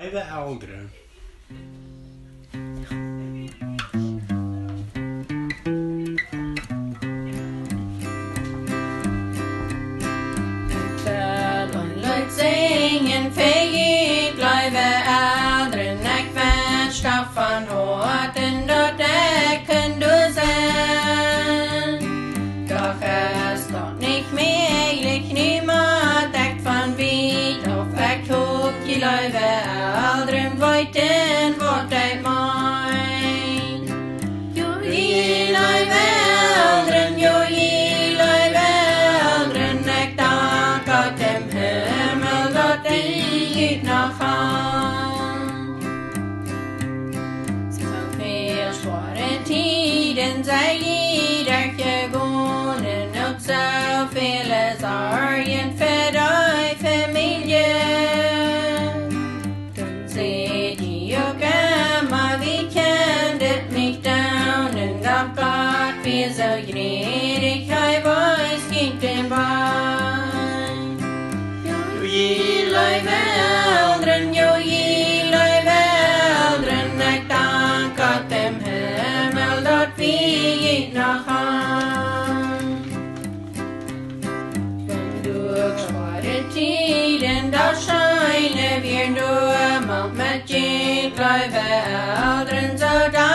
Blijven ouderen. Zingen fegit blijven ouderen. Ik wens van hoorten dat ik kan zijn. Doch es dat niet meer niemand echt van weet of ik hoop je blijven ouderen weten wat ik mijn. Je blijven ouderen, je blijven ouderen. Ik dank uit hem hemel dat ik nog aan. Zoveel zware tijden zij ieder gewonnen, ook zoveel zorgen voor de familie. Toen zei die ook maar wie kent het niet down en gaf God weer zo gnädig, hij was kind erbij. Je blijven ouderen, je blijven ouderen. Ik dank uit hem hemel dat we het nog aan. Door zware tijden, daar schijnen weer door, want met je blijven ouderen zodat